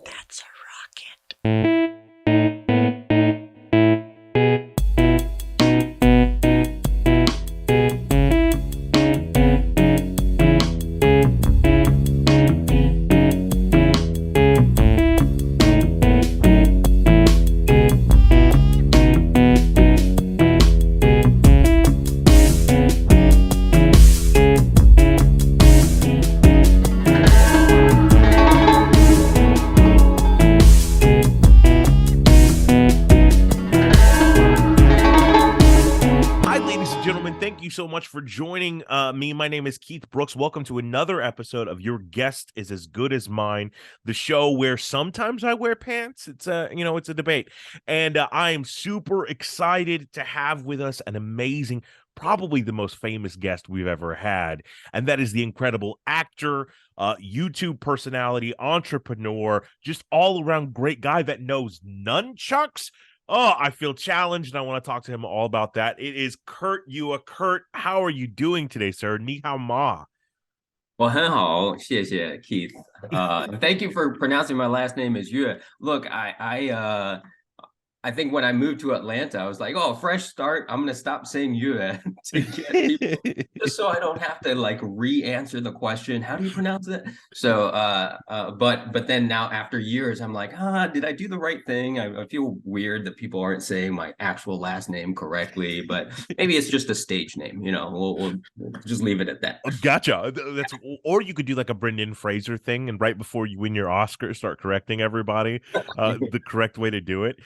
That's a rocket. Thank you so much for joining me. My name is Keith Brooks. Welcome to another episode of Your Guest is as Good as Mine, the show where sometimes I wear pants. It's it's a debate. And I am super excited to have with us an amazing, probably the most famous guest we've ever had. And that is the incredible actor, YouTube personality, entrepreneur, just all around great guy that knows nunchucks. Oh, I feel challenged, and I want to talk to him all about that. It is Kurt Yua. Kurt, how are you doing today, sir? Ni hao ma. 我很好，谢谢 Keith. Thank you for pronouncing my last name as Yue. Look, I think when I moved to Atlanta, I was like, oh, fresh start. I'm gonna stop saying Yue to get people, just so I don't have to like re-answer the question. How do you pronounce it? So, but then now after years, I'm like, did I do the right thing? I feel weird that people aren't saying my actual last name correctly, but maybe it's just a stage name. We'll just leave it at that. Gotcha. Or you could do like a Brendan Fraser thing, and right before you win your Oscar, start correcting everybody the correct way to do it.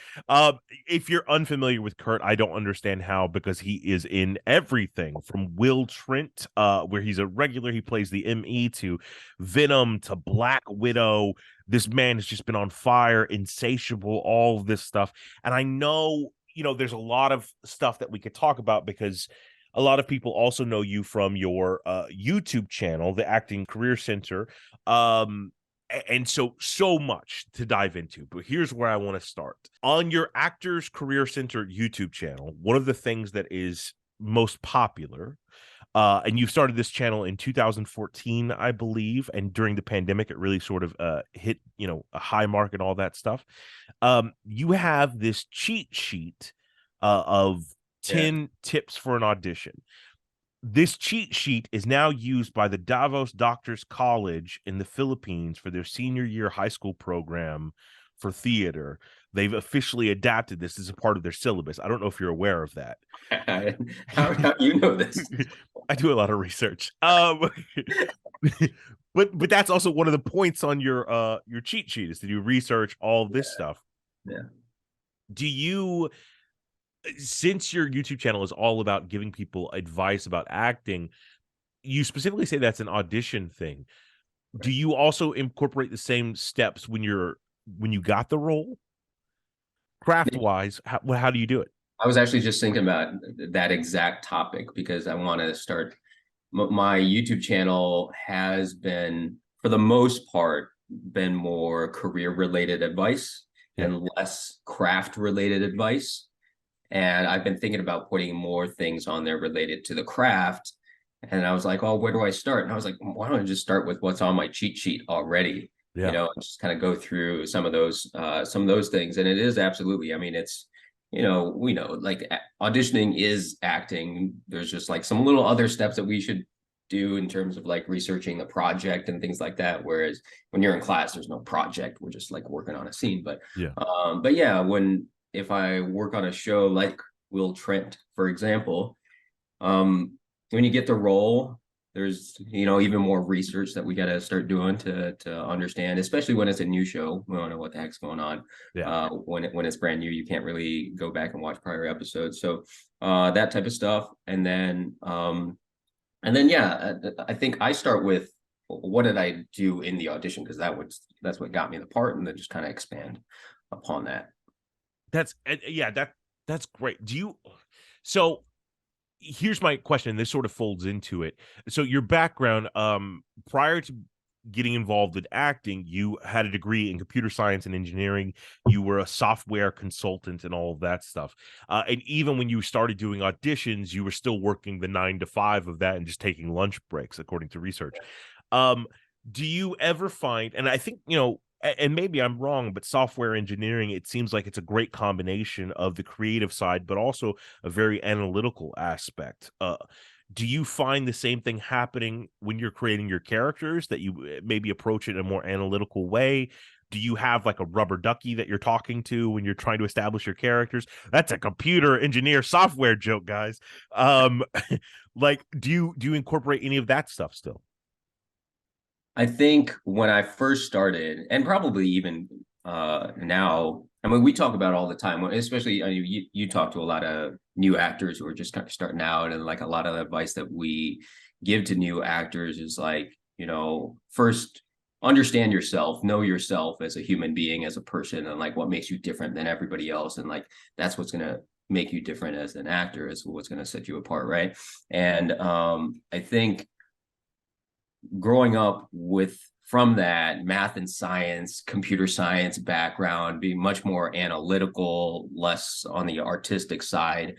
If you're unfamiliar with Kurt, I don't understand how, because he is in everything from Will Trent, where he's a regular, he plays the ME, to Venom, to Black Widow. This man has just been on fire, Insatiable, all of this stuff. And I know, there's a lot of stuff that we could talk about, because a lot of people also know you from your YouTube channel, the Acting Career Center. And so much to dive into, but here's where I want to start. On your Actors Career Center YouTube channel, one of the things that is most popular, and you started this channel in 2014, I believe, and during the pandemic, it really sort of hit, a high mark and all that stuff. You have this cheat sheet of 10 tips for an audition. This cheat sheet is now used by the Davos Doctors College in the Philippines for their senior year high school program for theater. They've officially adapted this as a part of their syllabus. I don't know if you're aware of that. How do you know this? I do a lot of research. But that's also one of the points on your cheat sheet, is to do research, all this stuff. Yeah. Do you, since your YouTube channel is all about giving people advice about acting, you specifically say that's an audition thing. Right. Do you also incorporate the same steps when you got the role? Craft wise, how do you do it? I was actually just thinking about that exact topic, because I want to start. My YouTube channel has been, for the most part, been more career related advice and less craft related advice. And I've been thinking about putting more things on there related to the craft. And I was like, oh, where do I start? And I was like, why don't I just start with what's on my cheat sheet already? And just kind of go through some of those things. And it is absolutely, I mean, it's, we know like auditioning is acting. There's just like some little other steps that we should do in terms of like researching the project and things like that. Whereas when you're in class, there's no project. We're just like working on a scene. But if I work on a show like Will Trent, for example, when you get the role, there's, even more research that we got to start doing to understand, especially when it's a new show. We don't know what the heck's going on. When it's brand new, you can't really go back and watch prior episodes. So that type of stuff. And then, I think I start with, what did I do in the audition? Because that's what got me the part, and then just kind of expand upon that. That's great. So here's my question. This sort of folds into it. So your background, prior to getting involved with acting, you had a degree in computer science and engineering. You were a software consultant and all of that stuff. And even when you started doing auditions, you were still working the 9 to 5 of that and just taking lunch breaks, according to research. Do you ever find, and I think, you know, and maybe I'm wrong, but software engineering, it seems like it's a great combination of the creative side, but also a very analytical aspect. Do you find the same thing happening when you're creating your characters, that you maybe approach it in a more analytical way? Do you have like a rubber ducky that you're talking to when you're trying to establish your characters? That's a computer engineer software joke, guys. Um, like, do you incorporate any of that stuff still? I think when I first started, and probably even now, I mean, we talk about all the time, especially I mean, you talk to a lot of new actors who are just kind of starting out, and like a lot of the advice that we give to new actors is like, you know, first understand yourself, know yourself as a human being, as a person, and like what makes you different than everybody else, and like that's what's gonna make you different as an actor, is what's gonna set you apart, right? And I think growing up with from that math and science, computer science background, being much more analytical, less on the artistic side,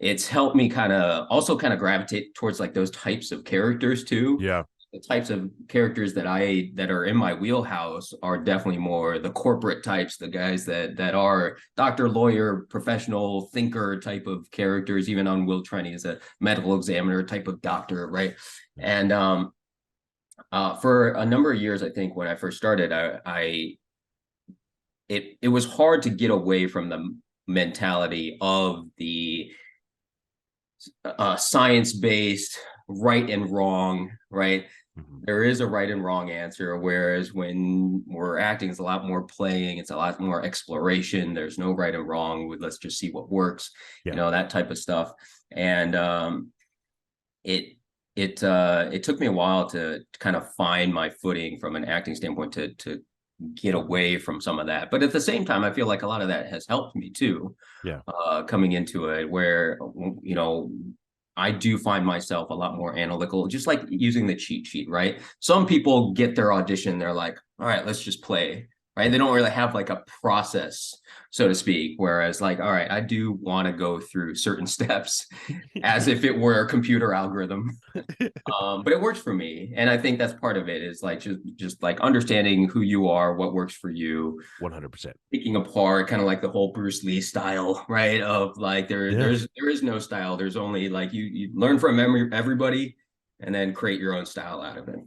it's helped me kind of also kind of gravitate towards like those types of characters too. Yeah. The types of characters that are in my wheelhouse are definitely more the corporate types, the guys that are doctor, lawyer, professional thinker type of characters. Even on Will Trenny is a medical examiner type of doctor, right? And for a number of years, I think when I first started, it was hard to get away from the mentality of the science-based right and wrong, right? Mhm. There is a right and wrong answer, whereas when we're acting, it's a lot more playing, it's a lot more exploration. There's no right and wrong. Let's just see what works, you Yeah. know, that type of stuff. And it it took me a while to kind of find my footing from an acting standpoint, to get away from some of that. But at the same time, I feel like a lot of that has helped me too, Yeah. coming into it, where, you know, I do find myself a lot more analytical, just like using the cheat sheet, right? Some people get their audition, they're like, all right, let's just play, right? They don't really have like a process, so to speak. Whereas, like, all right, I do want to go through certain steps as if it were a computer algorithm. But it works for me, and I think that's part of it, is like just like understanding who you are, what works for you, 100%. picking apart kind of like the whole Bruce Lee style, right? Of like Yeah. there is no style. There's only like you learn from everybody, and then create your own style out of it.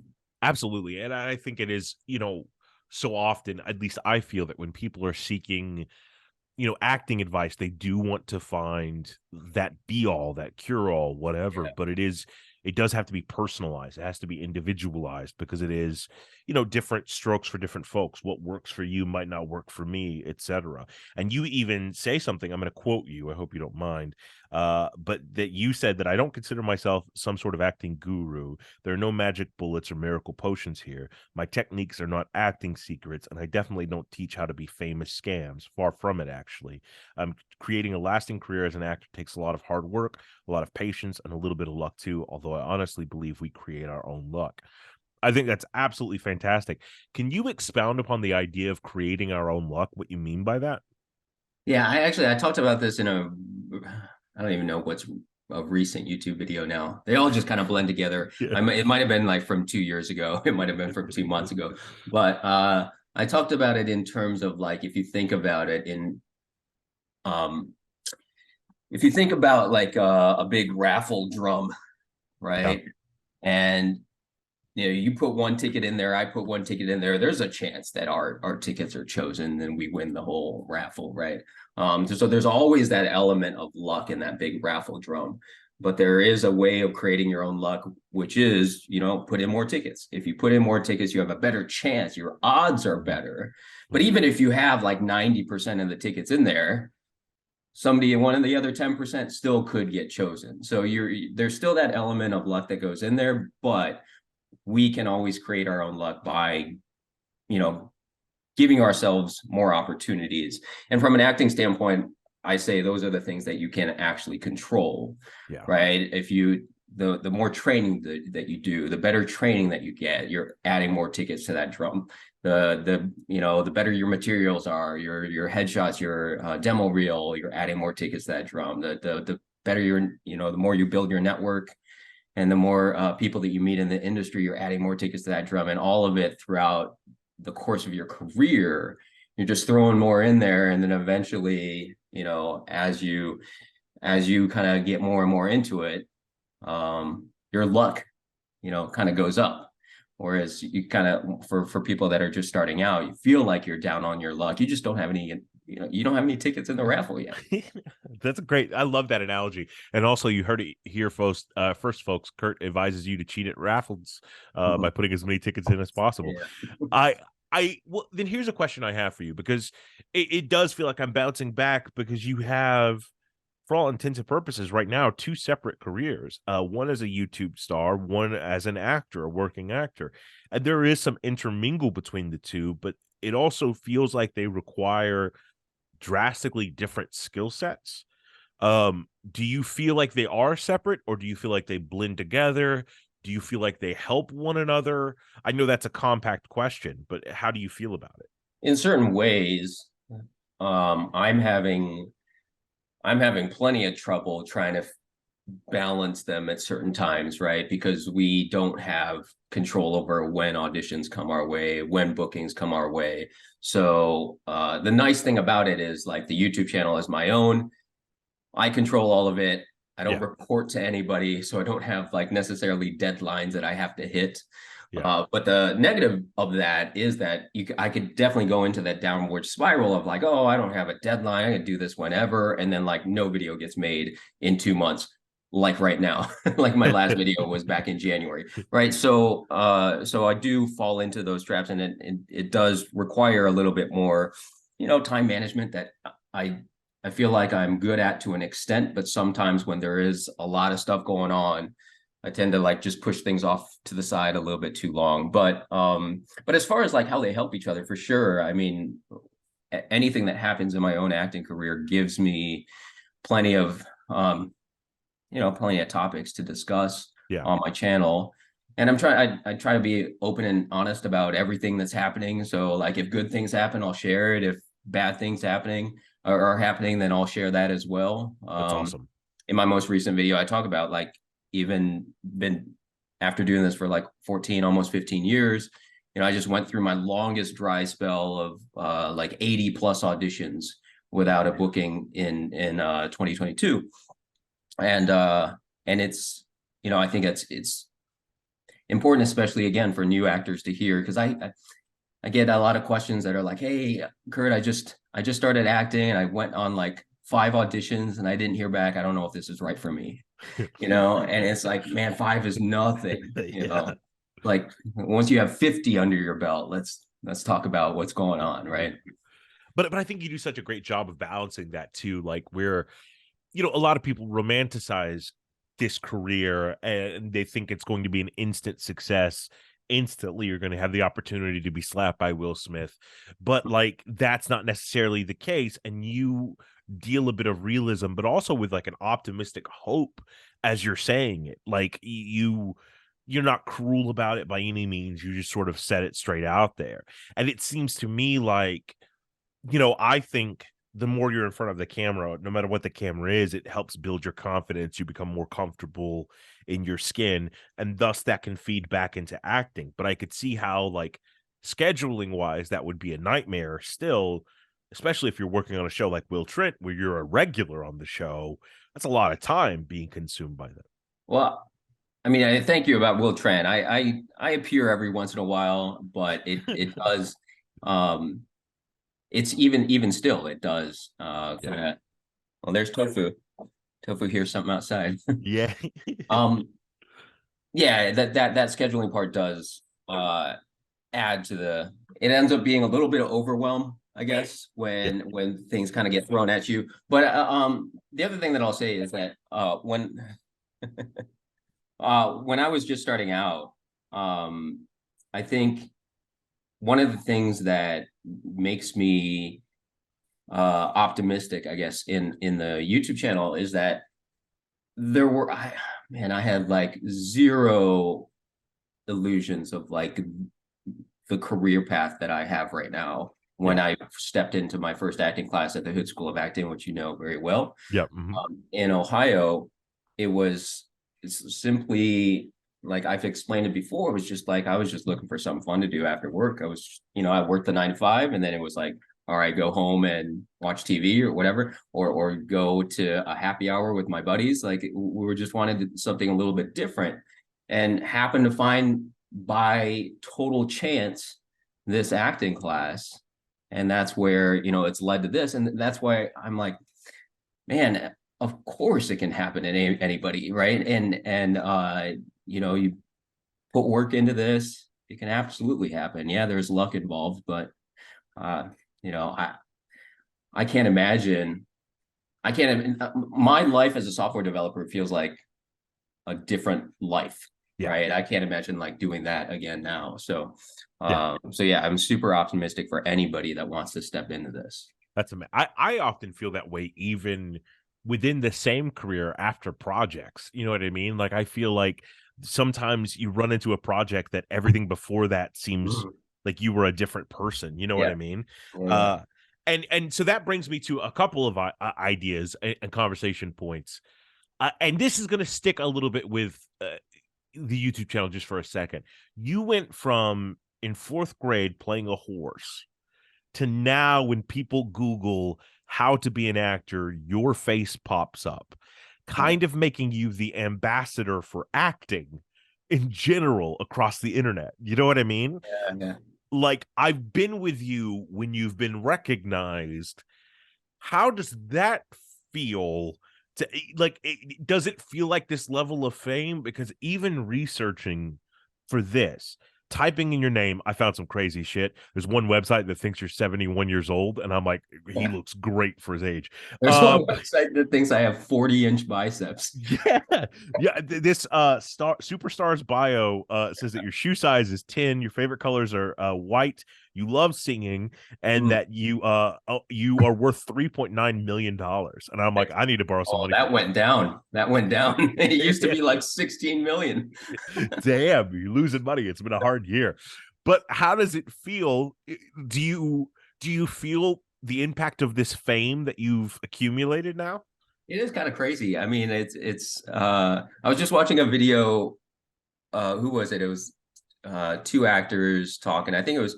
Absolutely. And I think it is, you know, so often, at least I feel that when people are seeking, you know, acting advice, they do want to find that be all, that cure all, whatever. Yeah. But it does have to be personalized. It has to be individualized, because it is, you know, different strokes for different folks. What works for you might not work for me, etc. And you even say something, I'm going to quote you, I hope you don't mind, but that you said that I don't consider myself some sort of acting guru. There are no magic bullets or miracle potions here. My techniques are not acting secrets, and I definitely don't teach how to be famous scams. Far from it, actually. Creating a lasting career as an actor takes a lot of hard work, a lot of patience, and a little bit of luck too, although I honestly believe we create our own luck. I think that's absolutely fantastic. Can you expound upon the idea of creating our own luck, what you mean by that? Yeah, I talked about this in a, I don't even know what's a recent YouTube video now. They all just kind of blend together. Yeah. It might have been like from 2 years ago. It might have been from 2 months ago. But I talked about it in terms of like, if you think about it in um if you think about like a big raffle drum, Yeah. right? And you know, you put one ticket in there, I put one ticket in there. There's a chance that our tickets are chosen and we win the whole raffle, right? So there's always that element of luck in that big raffle drum. But there is a way of creating your own luck, which is, you know, put in more tickets. If you put in more tickets, you have a better chance. Your odds are better. But even if you have like 90% of the tickets in there, somebody in one of the other 10% still could get chosen. So there's still that element of luck that goes in there, but we can always create our own luck by, you know, giving ourselves more opportunities. And from an acting standpoint, I say those are the things that you can actually control, Yeah. right? If you the more training that you do, the better training that you get, you're adding more tickets to that drum. The you know, the better your materials are, your headshots, your demo reel, you're adding more tickets to that drum. The better your, you know, the more you build your network, and the more people that you meet in the industry, you're adding more tickets to that drum, and all of it throughout the course of your career, you're just throwing more in there, and then eventually, as you kind of get more and more into it, your luck, kind of goes up. Whereas you kind of, for people that are just starting out, you feel like you're down on your luck. You just don't have any, you don't have any tickets in the raffle yet. That's a great. I love that analogy. And also, you heard it here, folks. First, folks, Kurt advises you to cheat at raffles by putting as many tickets in as possible. Yeah. Well, then here's a question I have for you, because it does feel like I'm bouncing back, because you have, for all intents and purposes, right now, two separate careers. One as a YouTube star, one as an actor, a working actor. And there is some intermingle between the two, but it also feels like they require drastically different skill sets. Do you feel like they are separate, or do you feel like they blend together? Do you feel like they help one another? I know that's a compact question, but how do you feel about it? In certain ways, I'm having plenty of trouble trying to balance them at certain times, right? Because we don't have control over when auditions come our way, when bookings come our way. So the nice thing about it is, like, the YouTube channel is my own. I control all of it. I don't report to anybody, so I don't have like necessarily deadlines that I have to hit. But the negative of that is that I could definitely go into that downward spiral of like, oh, I don't have a deadline, I can do this whenever, and then like no video gets made in 2 months, like right now. Like my last video was back in January, right? So I do fall into those traps, and it does require a little bit more, time management that I feel like I'm good at to an extent, but sometimes when there is a lot of stuff going on, I tend to like just push things off to the side a little bit too long. But as far as like how they help each other, for sure. I mean, anything that happens in my own acting career gives me plenty of plenty of topics to discuss on my channel. And I try to be open and honest about everything that's happening. So like if good things happen, I'll share it. If bad things are happening, then I'll share that as well. That's awesome. In my most recent video, I talk about like, even been after doing this for like 14, almost 15 years, I just went through my longest dry spell of like 80 plus auditions without a booking in 2022. And it's, I think it's important, especially again for new actors to hear, because I get a lot of questions that are like, hey, Kurt, I just started acting and I went on like 5 auditions and I didn't hear back. I don't know if this is right for me. And it's like, man, 5 is nothing, like once you have 50 under your belt, let's talk about what's going on, right? But I think you do such a great job of balancing that too. Like, where, a lot of people romanticize this career and they think it's going to be an instant success. Instantly, you're going to have the opportunity to be slapped by Will Smith, but like that's not necessarily the case. And you deal a bit of realism, but also with like an optimistic hope as you're saying it. Like you're not cruel about it by any means. You just sort of set it straight out there. And it seems to me like, I think the more you're in front of the camera, no matter what the camera is, it helps build your confidence. You become more comfortable in your skin, and thus that can feed back into acting. But I could see how, like, scheduling wise, that would be a nightmare still, especially if you're working on a show like Will Trent, where you're a regular on the show. That's a lot of time being consumed by that. Well, I mean, I thank you about Will Trent. I appear every once in a while, but it does. It's even still, it does. Well, there's Tofu. Tofu hears something outside. Yeah. Yeah, that scheduling part does add to it ends up being a little bit of overwhelm, I guess, when things kind of get thrown at you. But the other thing that I'll say is that when when I was just starting out, I think one of the things that makes me optimistic, I guess, in the YouTube channel is that I had like zero illusions of like the career path that I have right now when I stepped into my first acting class at the Hood School of Acting, which you know very well. Yeah. In Ohio, it was it's simply like I've explained it before. It was just like I was just looking for something fun to do after work. I was, I worked the 9 to 5, and then it was like, all right, go home and watch TV or whatever, or go to a happy hour with my buddies. Like we were just wanted something a little bit different, and happened to find by total chance this acting class, and that's where it's led to this, and that's why I'm like, man, of course it can happen to anybody, right? And you put work into this, it can absolutely happen. Yeah, there's luck involved, but uh, you know, I I can't imagine. I can't. My life as a software developer feels like a different life, Yeah. right? I can't imagine like doing that again now. So, Yeah. so yeah, I'm super optimistic for anybody that wants to step into this. That's amazing. I often feel that way even within the same career after projects. You know what I mean? Like I feel like sometimes you run into a project that everything before that seems like you were a different person. You know what Yeah. I mean? Yeah. And so that brings me to a couple of ideas and conversation points. And this is going to stick a little bit with the YouTube channel just for a second. You went from in 4th grade playing a horse to now when people Google how to be an actor, your face pops up, kind of making you the ambassador for acting in general across the internet. You know what I mean? Yeah. Like I've been with you when you've been recognized. How does that feel? Does it feel like this level of fame? Because even researching for this, typing in your name, I found some crazy shit. There's one website that thinks you're 71 years old, and I'm like, he looks great for his age. There's one website that thinks I have 40-inch biceps. Yeah. This superstars bio says that your shoe size is 10, your favorite colors are white, you love singing, and that you are worth $3.9 million. And I'm like, I need to borrow some money. That went down. That went down. It used to be like 16 million. Damn, you're losing money. It's been a hard year. But how does it feel? Do you feel the impact of this fame that you've accumulated now? It is kind of crazy. I mean, it's I was just watching a video. Who was it? It was two actors talking. I think it was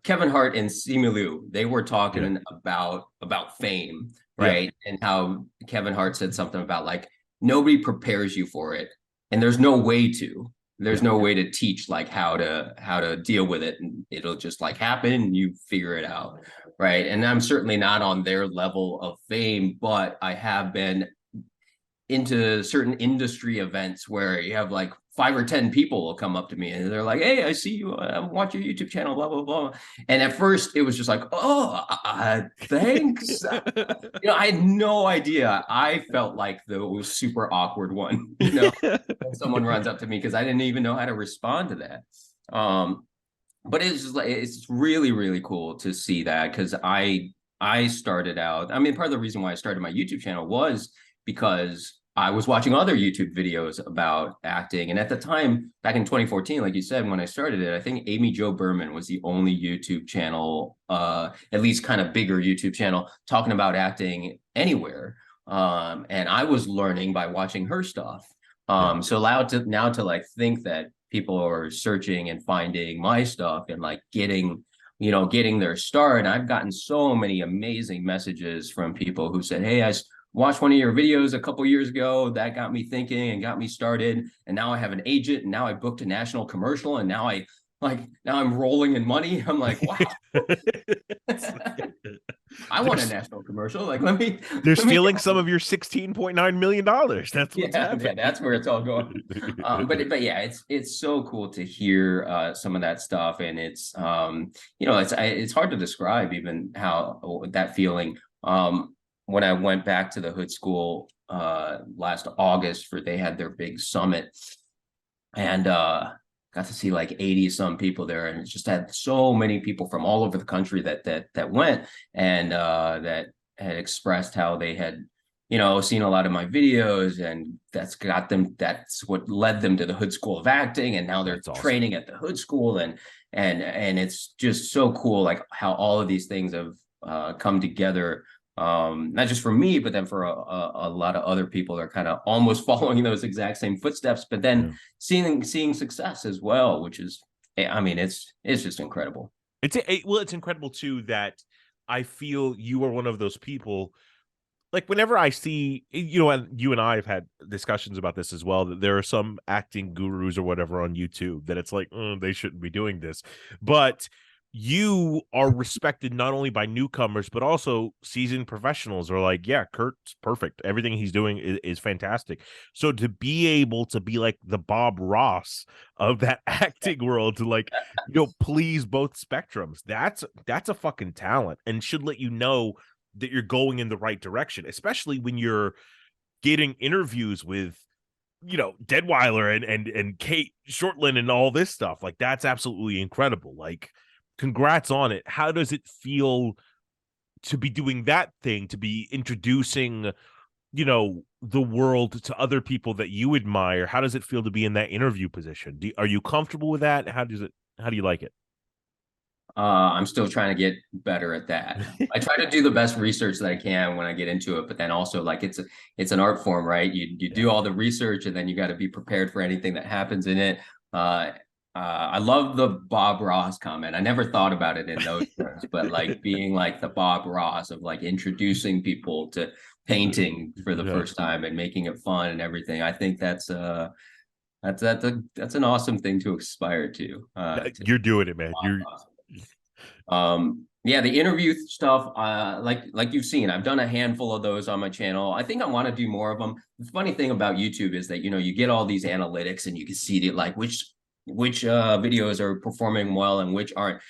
Kevin Hart and Simu Liu. They were talking about fame, right? And how Kevin Hart said something about like nobody prepares you for it, and there's no way to. There's no way to teach like how to deal with it, and it'll just like happen and you figure it out, right? And I'm certainly not on their level of fame, but I have been into certain industry events where you have like 5 or 10 people will come up to me and they're like, "Hey, I see you. I watch your YouTube channel, blah blah blah." And at first, it was just like, "Oh, thanks." I had no idea. I felt like the super awkward one. When someone runs up to me because I didn't even know how to respond to that. But it's really really cool to see that because I started out. I mean, part of the reason why I started my YouTube channel was because I was watching other YouTube videos about acting. And at the time, back in 2014, like you said, when I started it, I think Amy Jo Berman was the only YouTube channel, at least kind of bigger YouTube channel, talking about acting anywhere. And I was learning by watching her stuff. So now to like think that people are searching and finding my stuff and like getting their start. And I've gotten so many amazing messages from people who said, "Hey, I watched one of your videos a couple years ago. That got me thinking and got me started. And now I have an agent, and now I booked a national commercial, and now I'm rolling in money." I'm like, wow. I want a national commercial. Like, they're stealing some of your $16.9 million. That's what's happening. Yeah, that's where it's all going. But yeah, it's so cool to hear some of that stuff, and it's it's hard to describe even how that feeling. When I went back to the Hood School last August they had their big summit, and got to see like 80 some people there, and it just had so many people from all over the country that went, and that had expressed how they had seen a lot of my videos, and that's what led them to the Hood School of Acting, and now they're training at the Hood School, and it's just so cool like how all of these things have come together not just for me, but then for a lot of other people that are kind of almost following those exact same footsteps, but then seeing success as well, which is, I mean, it's just incredible. It's incredible too that I feel you are one of those people. Like whenever I see, and you and I have had discussions about this as well, that there are some acting gurus or whatever on YouTube that it's like, they shouldn't be doing this. But you are respected not only by newcomers, but also seasoned professionals are like, yeah, Kurt's perfect. Everything he's doing is fantastic. So to be able to be like the Bob Ross of that acting world, to like, please both spectrums, that's a fucking talent and should let you know that you're going in the right direction, especially when you're getting interviews with, Deadweiler and Kate Shortland and all this stuff. Like, that's absolutely incredible. Like, congrats on it. How does it feel to be doing that thing, to be introducing, the world to other people that you admire? How does it feel to be in that interview position? Are you comfortable with that? How do you like it? I'm still trying to get better at that. I try to do the best research that I can when I get into it, but then also like it's an art form, right? You do all the research and then you got to be prepared for anything that happens in it. I love the Bob Ross comment. I never thought about it in those terms, but like being like the Bob Ross of like introducing people to painting for the first time and making it fun and everything. I think that's an awesome thing to aspire to. You're doing it, man. Yeah, the interview stuff, like you've seen, I've done a handful of those on my channel. I think I want to do more of them. The funny thing about YouTube is that you get all these analytics and you can see like which videos are performing well and which aren't.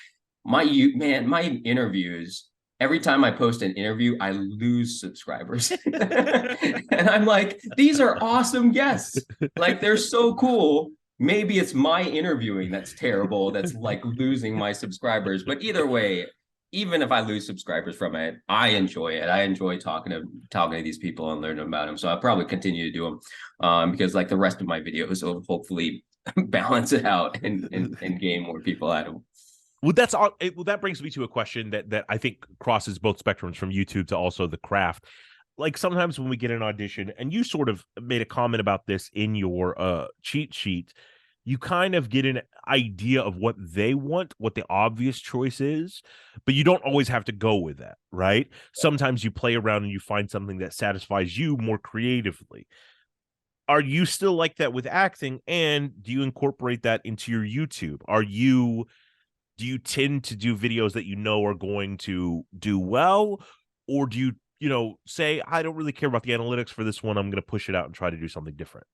My interviews, every time I post an interview, I lose subscribers. And I'm like, these are awesome guests. Like, they're so cool. Maybe it's my interviewing that's terrible, that's like losing my subscribers. But either way, even if I lose subscribers from it, I enjoy it. I enjoy talking to these people and learning about them. So I'll probably continue to do them because like the rest of my videos will hopefully balance it out and gain more people out of them. Well, that's all. Well, that brings me to a question that I think crosses both spectrums from YouTube to also the craft. Like sometimes when we get an audition, and you sort of made a comment about this in your cheat sheet, you kind of get an idea of what they want, what the obvious choice is, but you don't always have to go with that, right? Sometimes you play around and you find something that satisfies you more creatively. Are you still like that with acting, and do you incorporate that into your YouTube? Do you tend to do videos that are going to do well, or do you say, I don't really care about the analytics for this one, I'm going to push it out and try to do something different?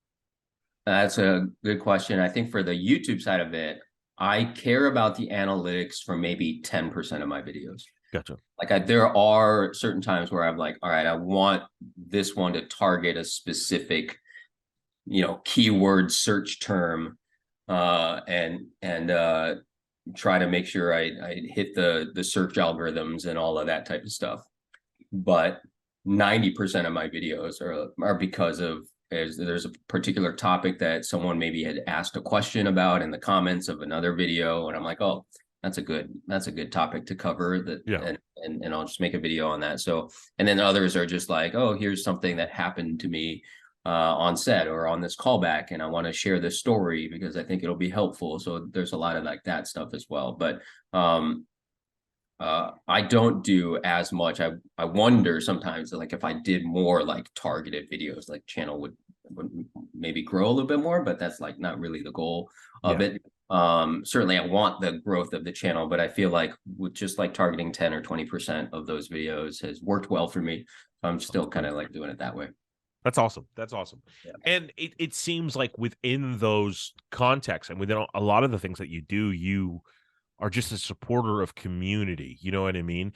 That's a good question. I think for the YouTube side of it, I care about the analytics for maybe 10% of my videos. Gotcha. Like there are certain times where I'm like, all right, I want this one to target a specific, keyword search term, and try to make sure I hit the search algorithms and all of that type of stuff. But 90% of my videos are because of there's a particular topic that someone maybe had asked a question about in the comments of another video, and I'm like, oh, that's a good topic to cover and I'll just make a video on that. So, and then others are just like, oh, here's something that happened to me on set or on this callback, and I want to share this story because I think it'll be helpful. So there's a lot of like that stuff as well. But I don't do as much. I wonder sometimes like if I did more like targeted videos, like channel would maybe grow a little bit more, but that's like not really the goal of it. Certainly I want the growth of the channel, but I feel like with just like targeting 10 or 20% of those videos has worked well for me. So I'm still kind of like doing it that way. That's awesome. Yeah. And it seems like within those contexts and within a lot of the things that you do, you are just a supporter of community. You know what I mean?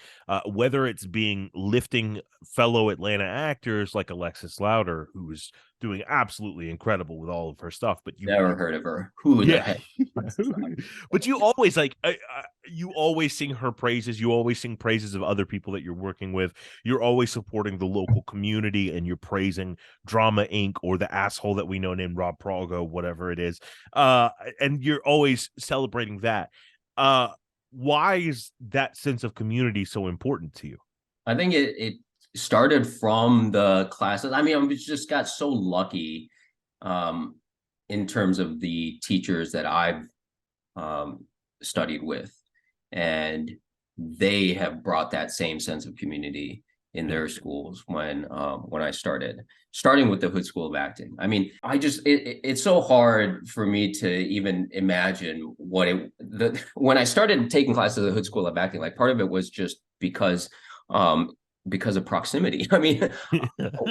Whether it's lifting fellow Atlanta actors like Alexis Louder, who is doing absolutely incredible with all of her stuff, but you never heard of her. Who the heck? But you always you always sing her praises. You always sing praises of other people that you're working with. You're always supporting the local community, and you're praising Drama Inc. or the asshole that we know named Rob Prago, whatever it is. And you're always celebrating that. Why is that sense of community so important to you? I think it started from the classes. I mean, I just got so lucky in terms of the teachers that I've studied with, and they have brought that same sense of community in their schools when I starting with the Hood School of Acting. I mean, it's so hard for me to even imagine when I started taking classes at the Hood School of Acting. Like, part of it was just because of proximity. I mean,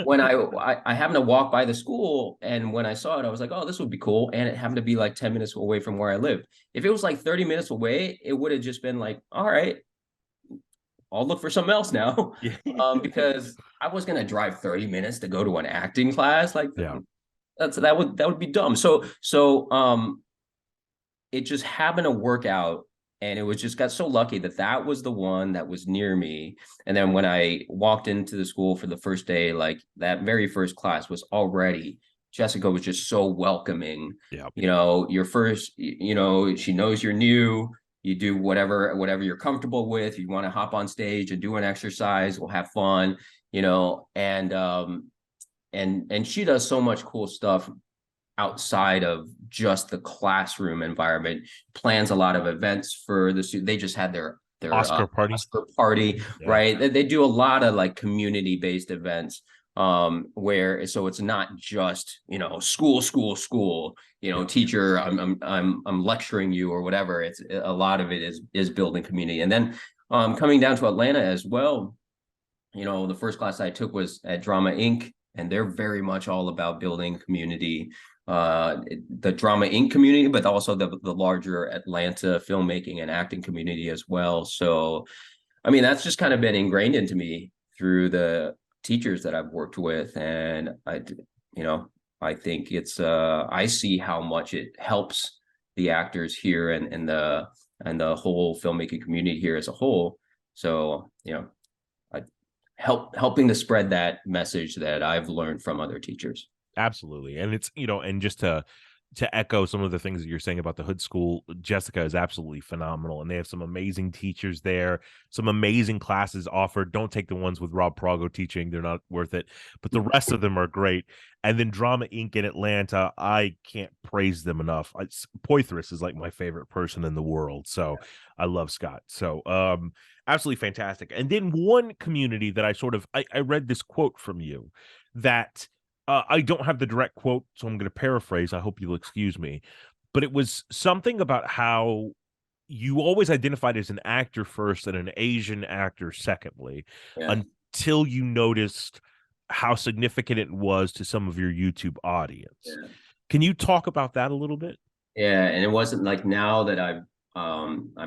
when I happened to walk by the school, and when I saw it, I was like, oh, this would be cool. And it happened to be like 10 minutes away from where I lived. If it was like 30 minutes away, it would have just been like, all right, I'll look for something else now. Because I was going to drive 30 minutes to go to an acting class. Like, that would be dumb. So it just happened to work out. And it was just got so lucky that was the one that was near me. And then when I walked into the school for the first day, like, that very first class was already, Jessica was just so welcoming. Yeah. You know, your first, she knows you're new. You do whatever you're comfortable with. You want to hop on stage and do an exercise, we'll have fun, and she does so much cool stuff outside of just the classroom environment. Plans a lot of events for the students. They just had their Oscar party, right? They do a lot of like community-based events, where so it's not just school, teacher, I'm lecturing you or whatever. It's a lot of it is building community. And then coming down to Atlanta as well, the first class I took was at Drama Inc., and they're very much all about building community, the Drama Inc. community, but also the larger Atlanta filmmaking and acting community as well. So, I mean, that's just kind of been ingrained into me through the teachers that I've worked with. And I think it's, I see how much it helps the actors here and the whole filmmaking community here as a whole. So, helping to spread that message that I've learned from other teachers. Absolutely. And it's, and just to echo some of the things that you're saying about the Hood School, Jessica is absolutely phenomenal. And they have some amazing teachers there, some amazing classes offered. Don't take the ones with Rob Prago teaching. They're not worth it. But the rest of them are great. And then Drama Inc. in Atlanta, I can't praise them enough. Poitras is like my favorite person in the world. So I love Scott. So absolutely fantastic. And then one community that I read this quote from you that I don't have the direct quote, so I'm going to paraphrase. I hope you'll excuse me. But it was something about how you always identified as an actor first and an Asian actor secondly, until you noticed how significant it was to some of your YouTube audience. Yeah. Can you talk about that a little bit? Yeah, and it wasn't like, now that I've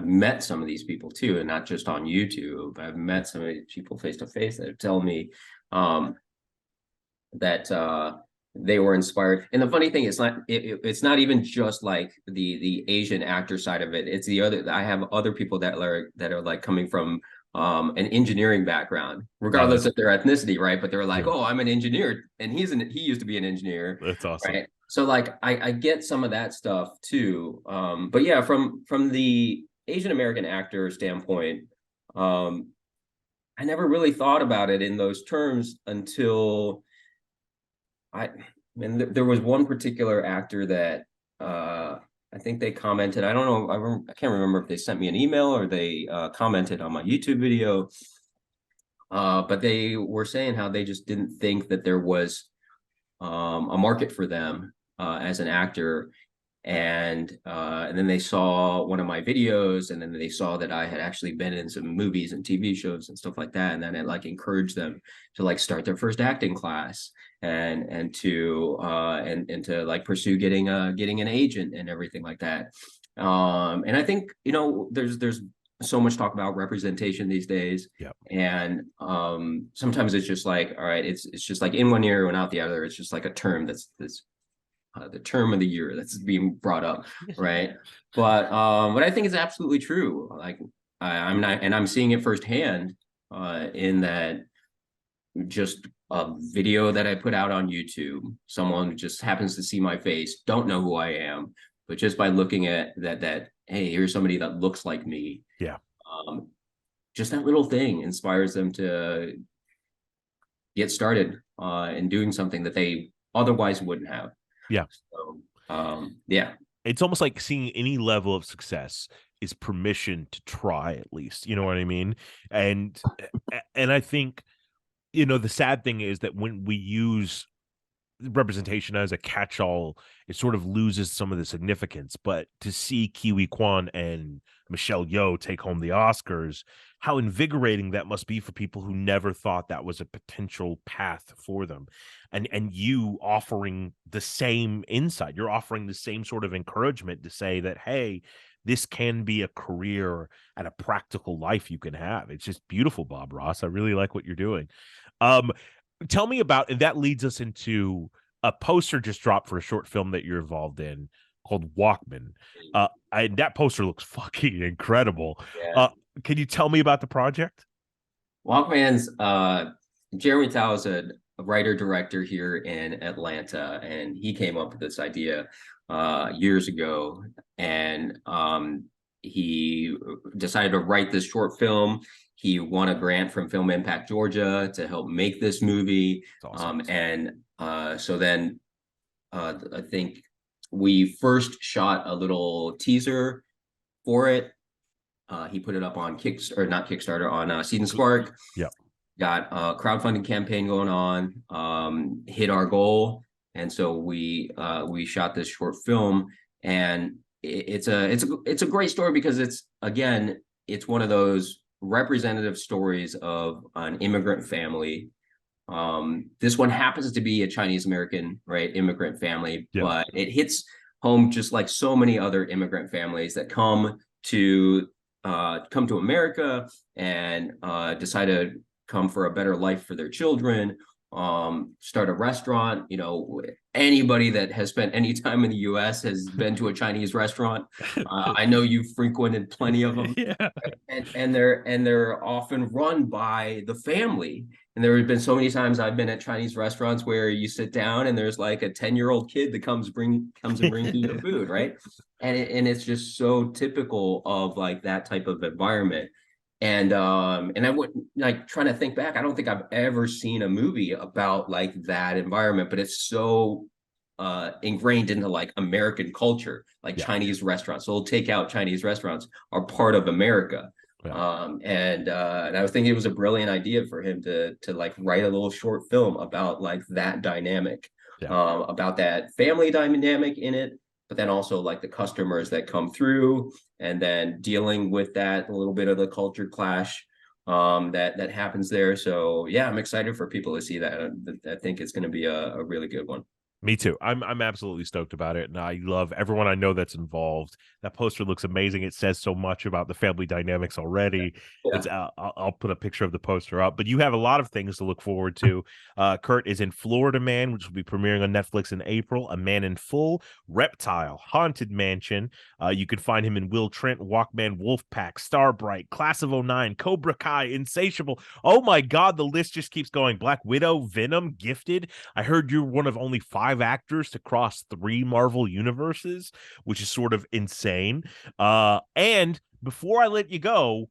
met some of these people too, and not just on YouTube. I've met some of these people face to face that tell me that they were inspired. And the funny thing is, it's not even just like the Asian actor side of it. It's the other. I have other people that are like coming from an engineering background, regardless of their ethnicity, right? But they're like, oh, I'm an engineer, and he used to be an engineer. That's awesome. Right? So like I get some of that stuff too. But yeah, from the Asian American actor standpoint, I never really thought about it in those terms until there was one particular actor that I think they commented. I don't know. I can't remember if they sent me an email or they commented on my YouTube video. But they were saying how they just didn't think that there was a market for them as an actor. And then they saw one of my videos, and then they saw that I had actually been in some movies and TV shows and stuff like that. And then it like encouraged them to like start their first acting class and to like pursue getting an agent and everything like that. And I think, there's so much talk about representation these days. Yep. And sometimes it's just like, all right, it's just like in one ear and out the other. It's just like a term that's the term of the year that's being brought up, right? But I think it's absolutely true. Like I'm seeing it firsthand in that just a video that I put out on YouTube, someone just happens to see my face, don't know who I am, but just by looking at that, hey, here's somebody that looks like me. Yeah. Just that little thing inspires them to get started in doing something that they otherwise wouldn't have. Yeah. So yeah, it's almost like seeing any level of success is permission to try, at least, you know what I mean? And I think, the sad thing is that when we use representation as a catch-all, it sort of loses some of the significance. But to see Kiwi Kwan and Michelle Yeoh take home the Oscars, how invigorating that must be for people who never thought that was a potential path for them. And you offering the same insight, you're offering the same sort of encouragement to say that, hey, this can be a career and a practical life you can have. It's just beautiful, Bob Ross. I really like what you're doing. Tell me about, and that leads us into a poster just dropped for a short film that you're involved in called Walkman. And that poster looks fucking incredible. yeah. Can you tell me about the project? Walkman's Jeremy Tao is a writer director here in Atlanta, and he came up with this idea years ago, and he decided to write this short film. He won a grant from Film Impact Georgia to help make this movie. Awesome. So then I think we first shot a little teaser for it. He put it up on not Kickstarter, on Seed and Spark. Yeah. Got a crowdfunding campaign going on, hit our goal. And so we shot this short film, and it's a great story because it's one of those representative stories of an immigrant family. This one happens to be a Chinese American, right, immigrant family, Yeah. but it hits home just like so many other immigrant families that come to America and decide to come for a better life for their children, start a restaurant. Anybody that has spent any time in the US has been to a Chinese restaurant. I know you've frequented plenty of them. Yeah. And they're often run by the family. And there have been so many times I've been at Chinese restaurants where you sit down and there's like a 10-year-old kid that comes and brings you your food, right? And it's just so typical of like that type of environment. And I would like trying to think back. I don't think I've ever seen a movie about like that environment, but it's so ingrained into like American culture, like Chinese restaurants. So takeout Chinese restaurants are part of America. Yeah. And I was thinking it was a brilliant idea for him to like write a little short film about like that dynamic, about that family dynamic in it, but then also like the customers that come through, and then dealing with that, a little bit of the culture clash that happens there. So yeah, I'm excited for people to see that. I think it's going to be a really good one. Me too. I'm absolutely stoked about it, and I love everyone I know that's involved. That poster looks amazing. It says so much about the family dynamics already. Yeah. I'll put a picture of the poster up, but you have a lot of things to look forward to. Kurt is in Florida Man, which will be premiering on Netflix in April. A Man in Full, Reptile, Haunted Mansion. You can find him in Will Trent, Walkman, Wolfpack, Starbright, Class of '09, Cobra Kai, Insatiable. Oh my God, the list just keeps going. Black Widow, Venom, Gifted. I heard you're one of only 5 actors to cross 3 Marvel universes, which is sort of insane. And before I let you go,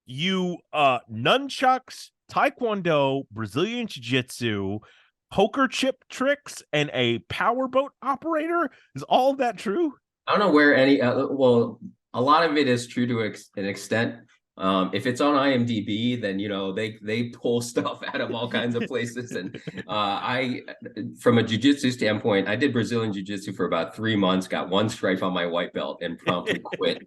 you nunchucks, taekwondo, Brazilian jiu-jitsu, poker chip tricks, and a powerboat operator. Is all of that true? I don't know where any well, a lot of it is true to an extent. If it's on IMDb, then they pull stuff out of all kinds of places. And I, from a jiu-jitsu standpoint, I did Brazilian jiu-jitsu for about 3 months, got 1 stripe on my white belt, and promptly quit.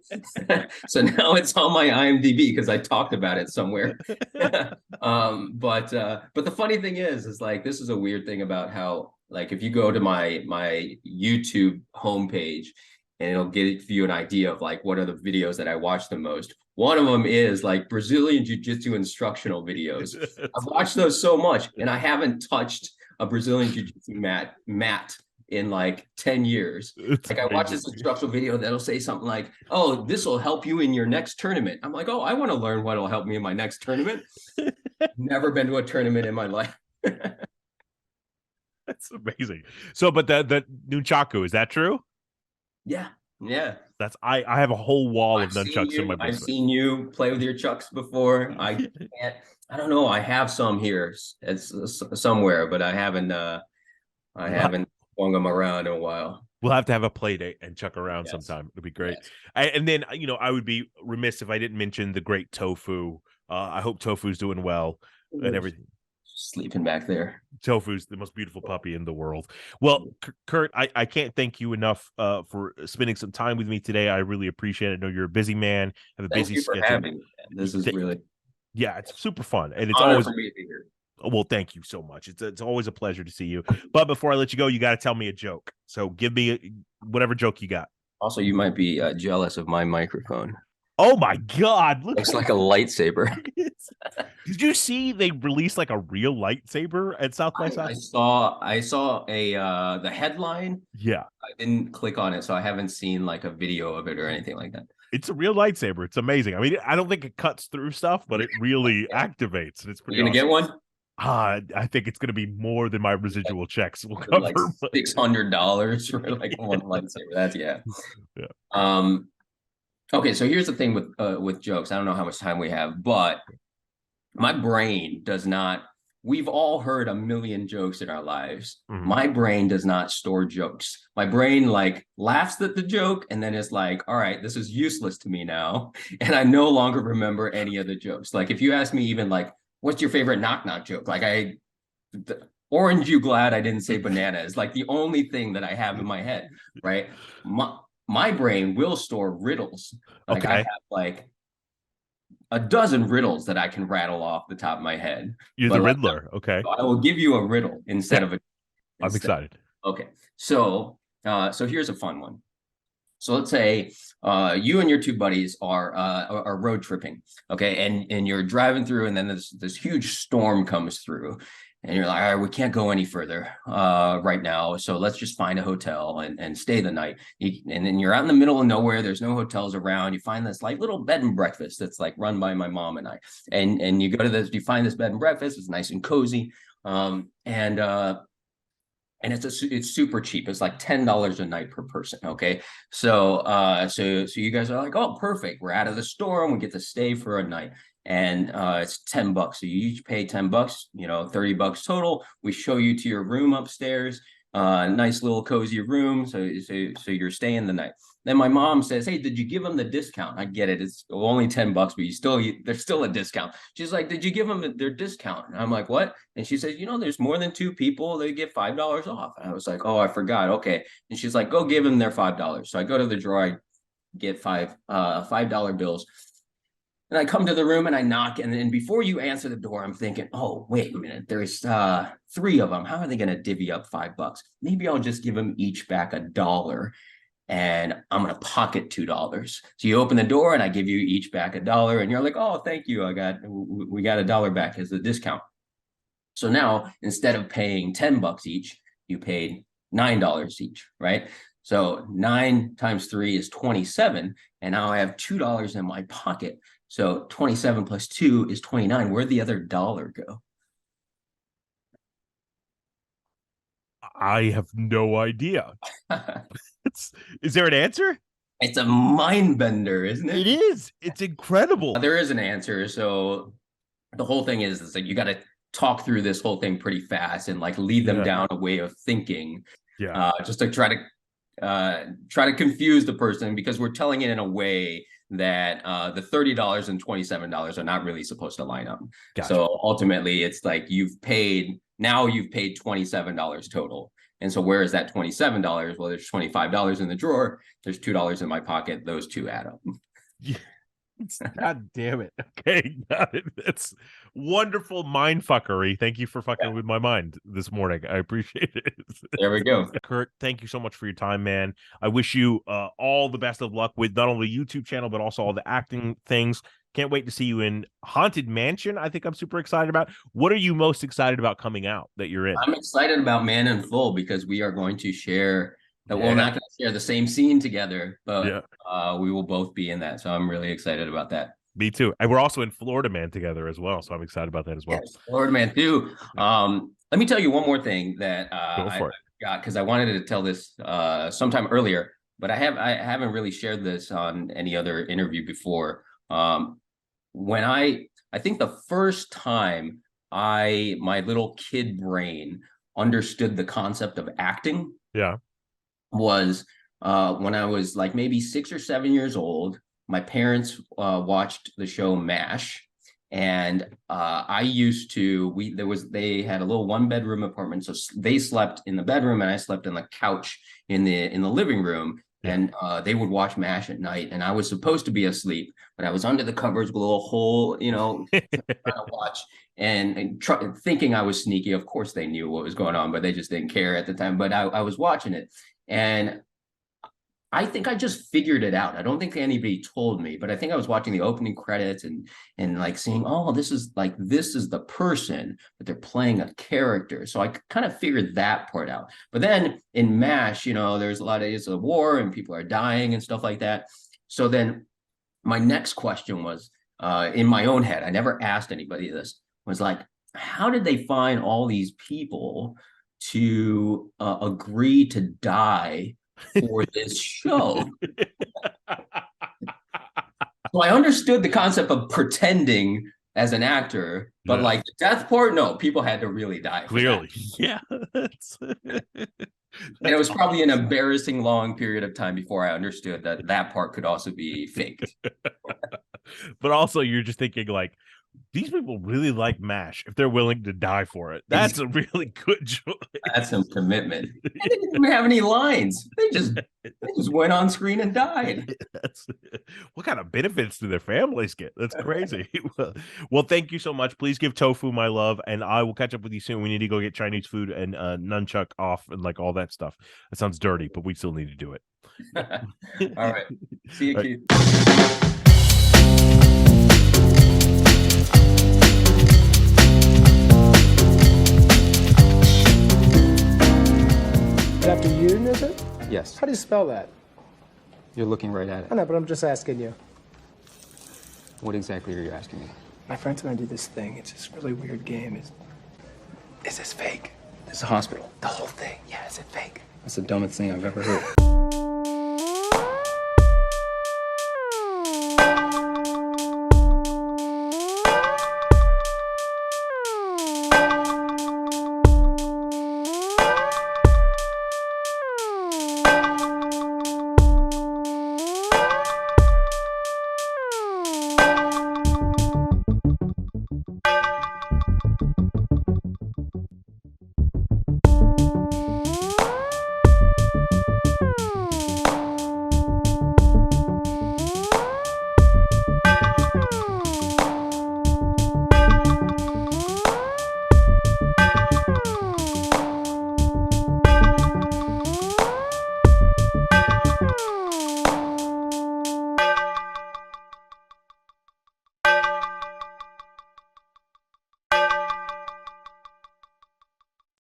So now it's on my IMDb because I talked about it somewhere. But the funny thing is like, this is a weird thing about how, like, if you go to my YouTube homepage, and it'll give you an idea of like what are the videos that I watch the most. One of them is like Brazilian Jiu-Jitsu instructional videos. I've watched those so much, and I haven't touched a Brazilian Jiu-Jitsu mat in like 10 years. Like, I watch this instructional video that'll say something like, "Oh, this will help you in your next tournament." I'm like, "Oh, I want to learn what will help me in my next tournament." Never been to a tournament in my life. That's amazing. So, but the nunchaku, is that true? Yeah. That's I have a whole wall of nunchucks in my basement. I've seen you play with your chucks before. I I don't know. I have some here. It's somewhere, but I haven't swung them around in a while. We'll have to have a play date and chuck around Yes. sometime. It'd be great. Yes. And then, I would be remiss if I didn't mention the great Tofu. I hope Tofu's doing well and everything. Sleeping back there. Tofu's the most beautiful puppy in the world. Well, Kurt, I can't thank you enough for spending some time with me today. I really appreciate it. I know you're a busy man, have a Thank busy you for schedule. having me. This is really Yeah, it's super fun. And it's honor always for me to be here. well, thank you so much. It's always a pleasure to see you. But before I let you go, you got to tell me a joke. So give me whatever joke you got. Also, you might be jealous of my microphone. Oh my God! Looks like a lightsaber. Did you see they released like a real lightsaber at South by South? I saw a the headline. Yeah, I didn't click on it, so I haven't seen like a video of it or anything like that. it's a real lightsaber. It's amazing. I mean, I don't think it cuts through stuff, but it really activates. And it's pretty. You gonna awesome. get one? I think it's going to be more than my residual checks will cover. Like $600 for like one lightsaber. That's yeah. Okay, so here's the thing with jokes. I don't know how much time we have, but my brain does not. We've all heard a million jokes in our lives. Mhm. My brain does not store jokes. My brain like laughs at the joke and then it's like, all right, this is useless to me now. And I no longer remember any of the jokes. Like if you ask me even like, what's your favorite knock knock joke? Like orange, you glad I didn't say banana is like the only thing that I have in my head, right? My brain will store riddles. Like Okay. I have like a dozen riddles that I can rattle off the top of my head. You're the Riddler. Okay. I will give you a riddle instead of a. I'm excited. Okay, so here's a fun one. So let's say you and your two buddies are road tripping, okay, and you're driving through, and then this huge storm comes through, and you're like, all right, we can't go any further right now, so let's just find a hotel and stay the night. And then you're out in the middle of nowhere. There's no hotels around. You find this like little bed and breakfast that's like run by my mom and I, and you go to this. You find this bed and breakfast. It's nice and cozy, and it's super cheap. It's like $10 a night per person. Okay, so you guys are like, oh, perfect. We're out of the storm. We get to stay for a night, and it's $10. So you each pay $10. $30 total. We show you to your room upstairs. Nice little cozy room. So you're staying the night. Then my mom says, hey, did you give them the discount? I get it. It's only $10, but there's still a discount. She's like, did you give them their discount? And I'm like, what? And she says, there's more than two people. They get $5 off. And I was like, oh, I forgot. Okay. And she's like, go give them their $5. So I go to the drawer, I get $5 bills. And I come to the room and I knock. And then before you answer the door, I'm thinking, oh, wait a minute. There's three of them. How are they going to divvy up $5? Maybe I'll just give them each back $1. And I'm going to pocket $2. So you open the door and I give you each back $1. And you're like, oh, thank you. We got $1 back as a discount. So now instead of paying $10 each, you paid $9 each, right? So 9 times 3 is 27. And now I have $2 in my pocket. So 27 plus 2 is 29. Where'd the other $1 go? I have no idea. Is there an answer? It's a mind bender, isn't it? It is. It's incredible. There is an answer. So the whole thing is like you got to talk through this whole thing pretty fast and like lead them down a way of thinking. Yeah. Just to try to confuse the person, because we're telling it in a way that the $30 and $27 are not really supposed to line up. Gotcha. So ultimately, it's like you've paid $27 total. And so where is that $27? Well, there's $25 in the drawer. There's $2 in my pocket. Those two add up. Yeah. God damn it. Okay. Got it. That's wonderful mind fuckery. Thank you for fucking with my mind this morning. I appreciate it. There we go. Kurt, thank you so much for your time, man. I wish you all the best of luck with not only the YouTube channel, but also all the acting things. Can't wait to see you in Haunted Mansion. I think I'm super excited about. What are you most excited about coming out that you're in? I'm excited about Man in Full because we are going to share that we're not going to share the same scene together, but we will both be in that. So I'm really excited about that. Me too. And we're also in Florida Man together as well. So I'm excited about that as well. Yes, Florida Man too. Let me tell you one more thing that I got, because I wanted to tell this sometime earlier, but I haven't really shared this on any other interview before. When I I think the first time my little kid brain understood the concept of acting was when I was like maybe 6 or 7 years old. My parents watched the show MASH, and I used to. They had a little 1-bedroom apartment, so they slept in the bedroom, and I slept on the couch in the living room. And they would watch MASH at night, and I was supposed to be asleep, but I was under the covers with a little hole, trying to watch and thinking I was sneaky. Of course, they knew what was going on, but they just didn't care at the time. But I was watching it, and I think I just figured it out. I don't think anybody told me, but I think I was watching the opening credits and like seeing, oh, this is the person, but they're playing a character. So I kind of figured that part out. But then in MASH, there's a lot of it's a war and people are dying and stuff like that. So then my next question was in my own head. I never asked anybody this. Was like, how did they find all these people to agree to die for this show? So I understood the concept of pretending as an actor, but like the death part, no, people had to really die. Clearly, And it was probably an embarrassing long period of time before I understood that part could also be faked. But also, you're just thinking like, these people really like MASH if they're willing to die for it. That's a really good choice. That's some commitment. They didn't even have any lines. They just went on screen and died. What kind of benefits do their families get? That's crazy. Well, thank you so much. Please give Tofu my love, and I will catch up with you soon. We need to go get Chinese food and nunchuck off and like all that stuff. That sounds dirty, but we still need to do it. All right. See you, Keith. After you, is it? Yes. How do you spell that? You're looking right at I it. know, but I'm just asking you. What exactly are you asking me? My friends and I do this thing. It's this really weird game. Is this fake? It's a hospital. The whole thing. Yeah, is it fake? That's the dumbest thing I've ever heard.